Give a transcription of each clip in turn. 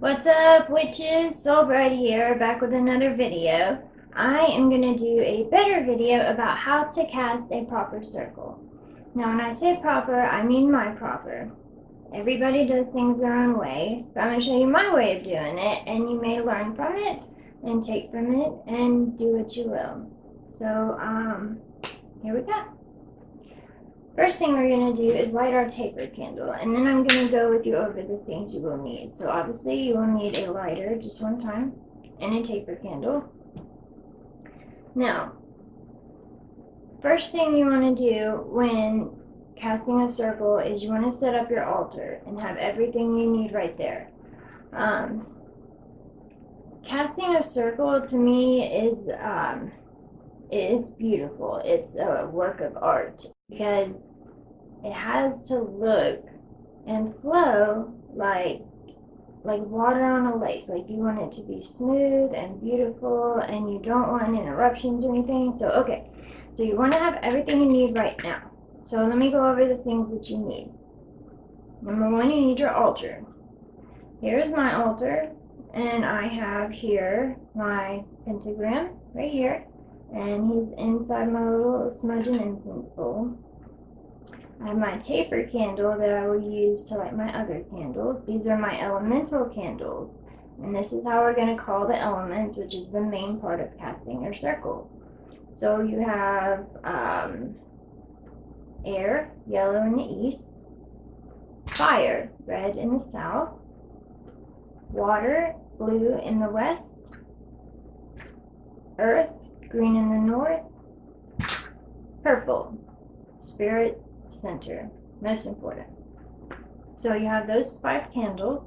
What's up, witches? SoulBride here, back with another video. I am going to do a better video about how to cast a proper circle. Now, when I say proper, I mean my proper. Everybody does things their own way, but I'm going to show you my way of doing it, and you may learn from it, and take from it, and do what you will. So, here we go. First thing we're going to do is light our taper candle, and then I'm going to go with you over the things you will need. So obviously you will need a lighter just one time, and a taper candle. Now, first thing you want to do when casting a circle is you want to set up your altar and have everything you need right there. Casting a circle to me is it's beautiful. It's a work of art because it has to look and flow like water on a lake. Like, you want it to be smooth and beautiful, and you don't want interruptions or anything. So okay, so you want to have everything you need right now. So let me go over the things that you need. Number one, you need your altar. Here's my altar, and I have here my pentagram right here, and he's inside my little smudge and incense bowl. I have my taper candle that I will use to light my other candles. These are my elemental candles, and this is how we're going to call the elements, which is the main part of casting your circle. So you have air, yellow in the east, fire, red in the south, water, blue in the west, earth, green in the north, purple, spirit, center, most important. So you have those 5 candles.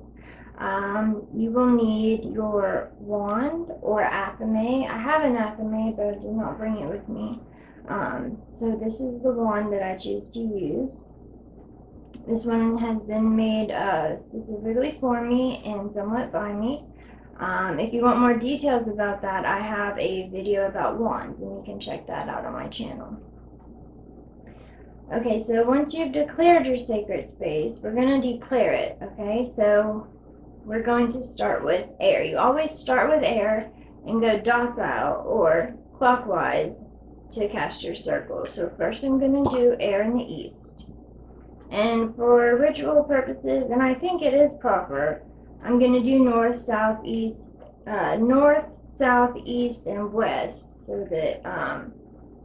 You will need your wand or athame. I have an athame, but I did not bring it with me. So this is the wand that I choose to use. This one has been made specifically for me and somewhat by me. If you want more details about that, I have a video about wands, and you can check that out on my channel. Okay, so once you've declared your sacred space, we're going to declare it, okay? So we're going to start with air. You always start with air and go docile or clockwise to cast your circle. So first I'm going to do air in the east. And for ritual purposes, and I think it is proper, I'm going to do north, south, east, north, south, east, and west, so that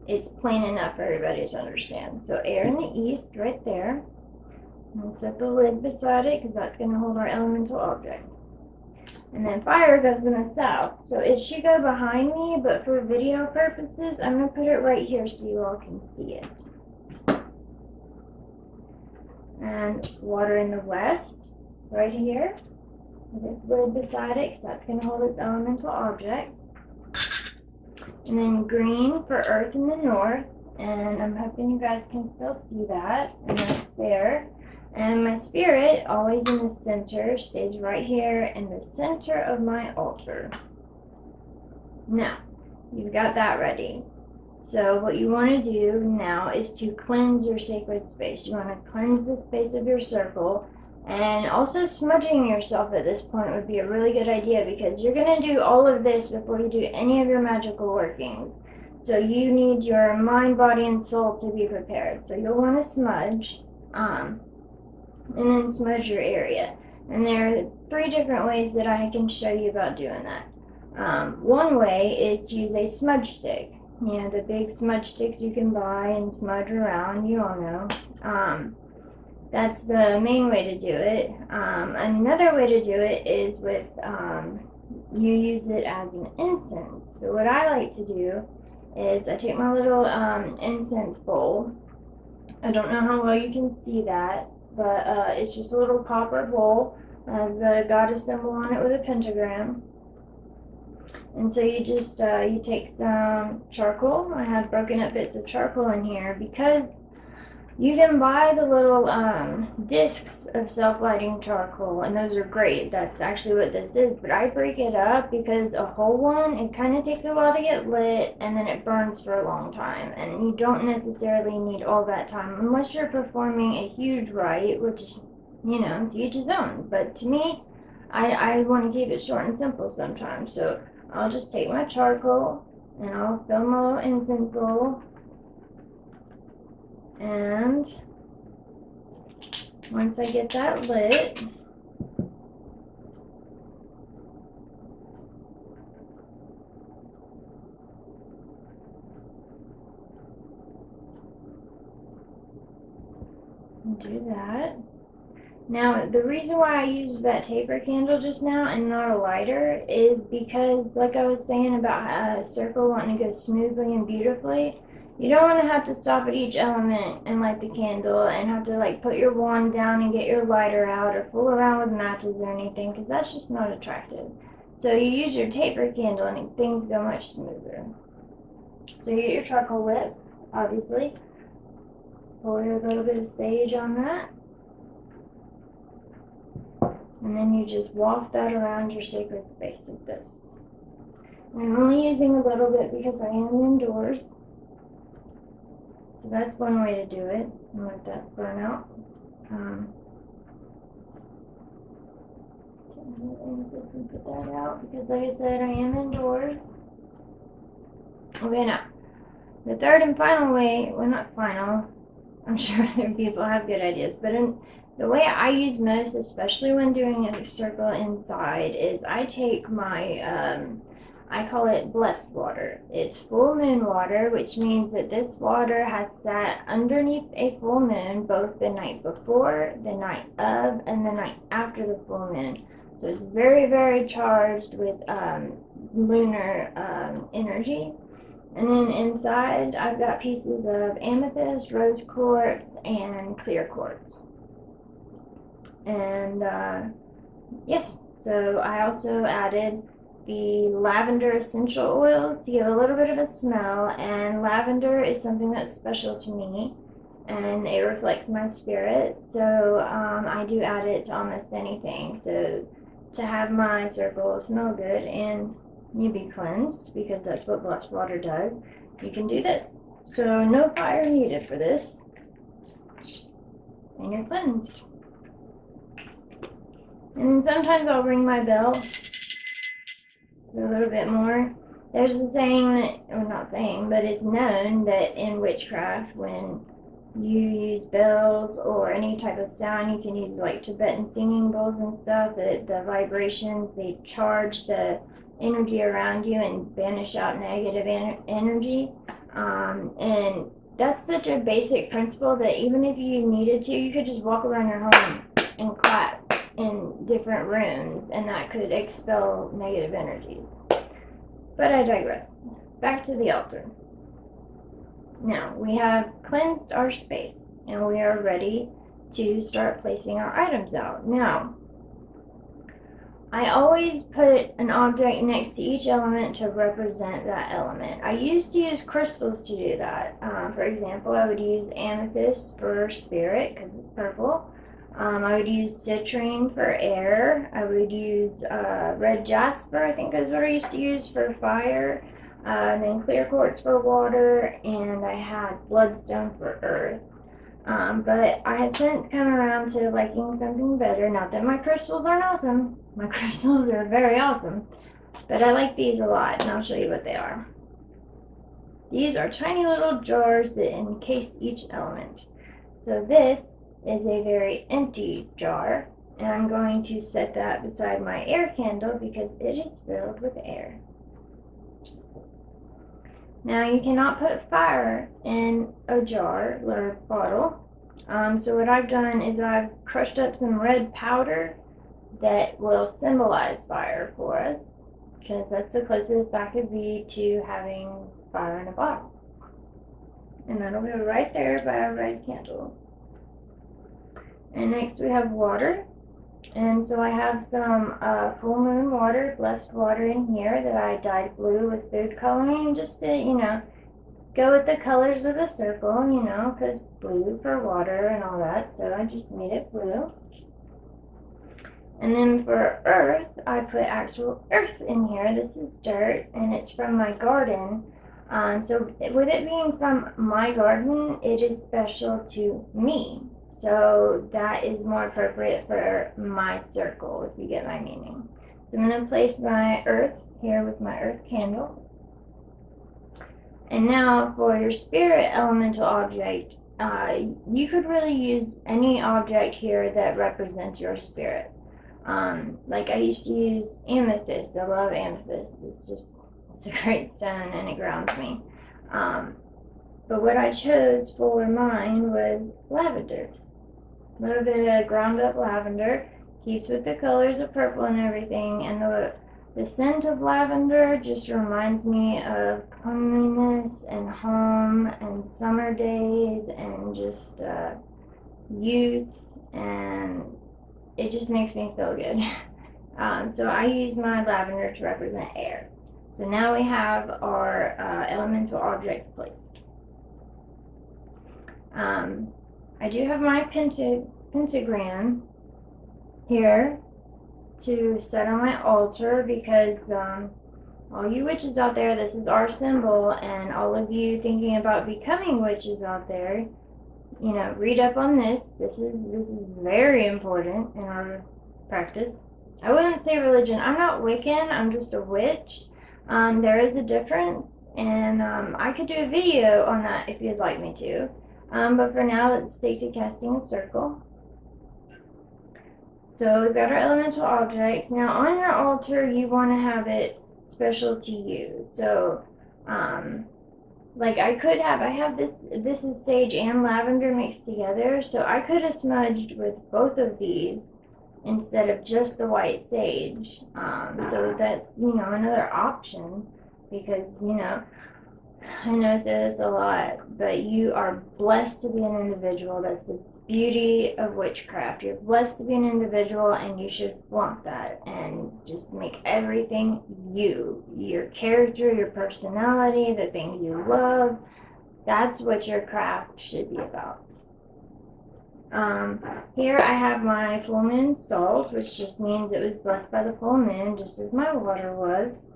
it's plain enough for everybody to understand. So air in the east, right there. And set the lid beside it, because that's going to hold our elemental object. And then fire goes in the south. So it should go behind me, but for video purposes, I'm going to put it right here so you all can see it. And water in the west, right here. With its lid beside it, because that's going to hold its elemental object. And then green for earth in the north, and I'm hoping you guys can still see that, and that's there. And my spirit, always in the center, stays right here in the center of my altar. Now, you've got that ready. So what you want to do now is to cleanse your sacred space. You want to cleanse the space of your circle. And also smudging yourself at this point would be a really good idea, because you're going to do all of this before you do any of your magical workings. So you need your mind, body, and soul to be prepared. So you'll want to smudge, and then smudge your area. And there are 3 different ways that I can show you about doing that. One way is to use a smudge stick. You know, the big smudge sticks you can buy and smudge around, you all know. That's the main way to do it. Another way to do it is with, you use it as an incense. So what I like to do is I take my little incense bowl. I don't know how well you can see that, but it's just a little copper bowl. Has the goddess symbol on it with a pentagram. And so you just, you take some charcoal. I have broken up bits of charcoal in here, because you can buy the little discs of self-lighting charcoal, and those are great. That's actually what this is, but I break it up because a whole one, it kind of takes a while to get lit, and then it burns for a long time, and you don't necessarily need all that time unless you're performing a huge rite, which is, you know, to each his own. But to me, I want to keep it short and simple sometimes. So I'll just take my charcoal and I'll fill my little incense bowl. And once I get that lit, do that. Now, the reason why I used that taper candle just now and not a lighter is because, like I was saying about a circle wanting to go smoothly and beautifully, you don't want to have to stop at each element and light the candle and have to like put your wand down and get your lighter out or fool around with matches or anything, because that's just not attractive. So you use your taper candle and things go much smoother. So you get your charcoal lit, obviously. Pour a little bit of sage on that. And then you just waft that around your sacred space like this. I'm only using a little bit because I am indoors. So that's one way to do it and let that burn out. Put that out because, like I said, I am indoors. Okay, now the third and final way, well, not final, I'm sure other people have good ideas, but the way I use most, especially when doing a circle inside, is I take my, I call it blessed water. It's full moon water, which means that this water has sat underneath a full moon both the night before, the night of, and the night after the full moon. So it's very, very charged with lunar energy. And then inside, I've got pieces of amethyst, rose quartz, and clear quartz. And yes, so I also added the lavender essential oils to give a little bit of a smell, and lavender is something that's special to me and it reflects my spirit, so I do add it to almost anything, so to have my circle smell good and you be cleansed, because that's what blessed water does, you can do this. So no fire needed for this, and you're cleansed. And then sometimes I'll ring my bell a little bit more. There's a saying that, or not saying, but it's known that in witchcraft, when you use bells or any type of sound, you can use like Tibetan singing bowls and stuff, that the vibrations, they charge the energy around you and banish out negative energy. And that's such a basic principle that even if you needed to, you could just walk around your home and clap in different rooms, and that could expel negative energies. But I digress. Back to the altar. Now, we have cleansed our space, and we are ready to start placing our items out. Now, I always put an object next to each element to represent that element. I used to use crystals to do that. For example, I would use amethyst for spirit, because it's purple. I would use citrine for air. I would use red jasper, I think is what I used to use, for fire. And then clear quartz for water, and I had bloodstone for earth. But I had since come around to liking something better. Not that my crystals aren't awesome. My crystals are very awesome. But I like these a lot, and I'll show you what they are. These are tiny little jars that encase each element. So this is a very empty jar, and I'm going to set that beside my air candle because it is filled with air. Now, you cannot put fire in a jar or bottle, so what I've done is I've crushed up some red powder that will symbolize fire for us, because that's the closest I could be to having fire in a bottle. And that'll go right there by our red candle. And next we have water. And so I have some full moon water, blessed water in here that I dyed blue with food coloring, just to, you know, go with the colors of the circle, you know, because blue for water and all that. So I just made it blue. And then for earth, I put actual earth in here. This is dirt, and it's from my garden. So with it being from my garden, it is special to me. So that is more appropriate for my circle, if you get my meaning. So I'm going to place my earth here with my earth candle. And now for your spirit elemental object, you could really use any object here that represents your spirit. Like I used to use amethyst. I love amethyst. It's a great stone and it grounds me. But what I chose for mine was lavender. A little bit of ground up lavender. Keeps with the colors of purple and everything. And the scent of lavender just reminds me of cleanliness and home and summer days and just youth, and it just makes me feel good. So I use my lavender to represent air. So now we have our elemental objects placed. I do have my pentagram here to set on my altar because all you witches out there, this is our symbol, and all of you thinking about becoming witches out there, you know, read up on this. This is very important in our practice. I wouldn't say religion. I'm not Wiccan. I'm just a witch. There is a difference, and I could do a video on that if you'd like me to. But for now, let's stick to casting a circle. So we've got our elemental object. Now on your altar, you want to have it special to you. So, like I have this is sage and lavender mixed together. So I could have smudged with both of these instead of just the white sage. So that's, you know, another option because, you know, I know I said it's a lot, but you are blessed to be an individual. That's the beauty of witchcraft. You're blessed to be an individual, and you should flaunt that and just make everything you. Your character, your personality, the things you love. That's what your craft should be about. Here I have my full moon salt, which just means it was blessed by the full moon, just as my water was.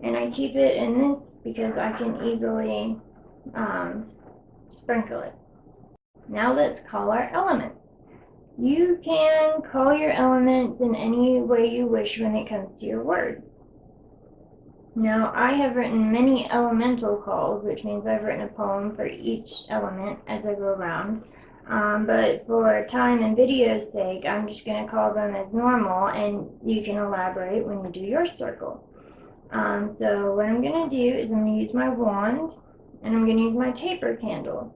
And I keep it in this because I can easily sprinkle it. Now let's call our elements. You can call your elements in any way you wish when it comes to your words. Now I have written many elemental calls, which means I've written a poem for each element as I go around. But for time and video's sake, I'm just going to call them as normal, and you can elaborate when you do your circle. So what I'm going to do is I'm going to use my wand, and I'm going to use my taper candle.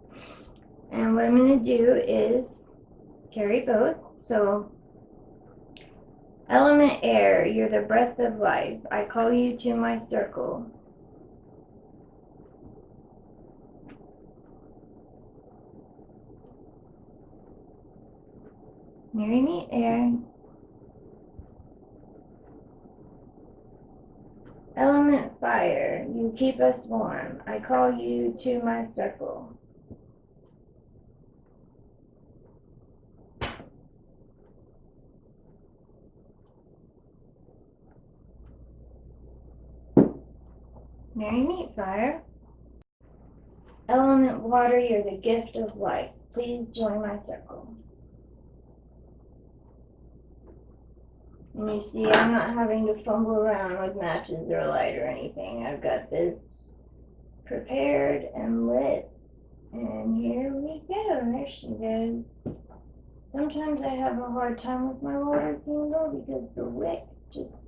And what I'm going to do is carry both. So, element air, you're the breath of life. I call you to my circle. Marry me, air. Element fire, you keep us warm. I call you to my circle. Marry me, fire. Element water, you're the gift of life. Please join my circle. And you see, I'm not having to fumble around with matches or light or anything. I've got this prepared and lit. And here we go. There she goes. Sometimes I have a hard time with my water candle because the wick just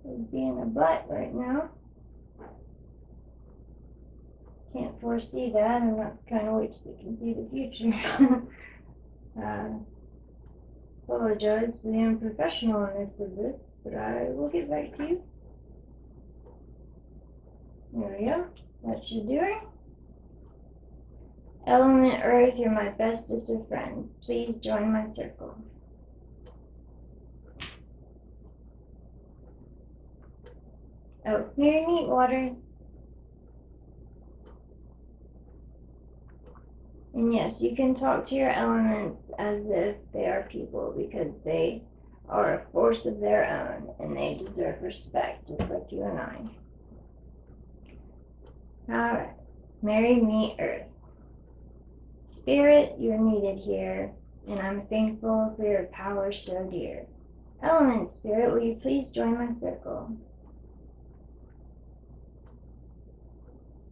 is being a butt right now. Can't foresee that. I'm not the kind of witch that can see the future. Apologize for the unprofessionalness of this, but I will get back to you. There we go. That should do it. Element Earth, you're my bestest of friends. Please join my circle. Oh, marry me, water. And yes, you can talk to your elements as if they are people because they are a force of their own and they deserve respect just like you and I. Alright, marry me, Earth. Spirit, you're needed here, and I'm thankful for your power so dear. Element Spirit, will you please join my circle?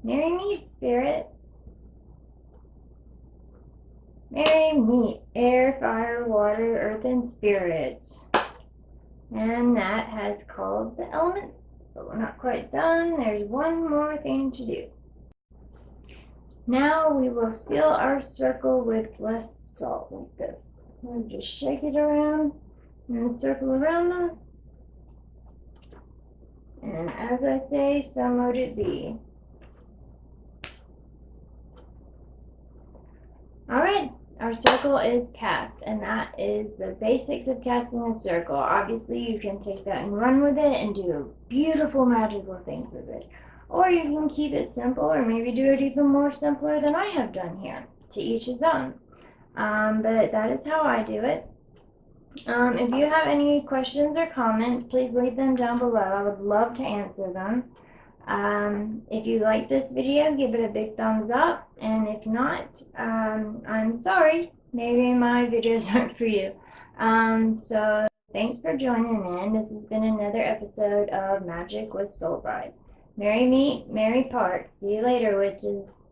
Marry meet Spirit. Marry meet air, fire, water, earth, and spirit. And that has called the element, but we're not quite done. There's one more thing to do. Now we will seal our circle with blessed salt like this. We'll just shake it around and circle around us. And as I say, so mote it be. Alright, our circle is cast, and that is the basics of casting a circle. Obviously, you can take that and run with it and do beautiful magical things with it. Or you can keep it simple, or maybe do it even more simpler than I have done here. To each his own. But that is how I do it. If you have any questions or comments, please leave them down below. I would love to answer them. If you like this video, give it a big thumbs up, and if not, I'm sorry. Maybe my videos aren't for you. So thanks for joining in. This has been another episode of Magic with SoulBride. Merry meet, merry part. See you later, witches.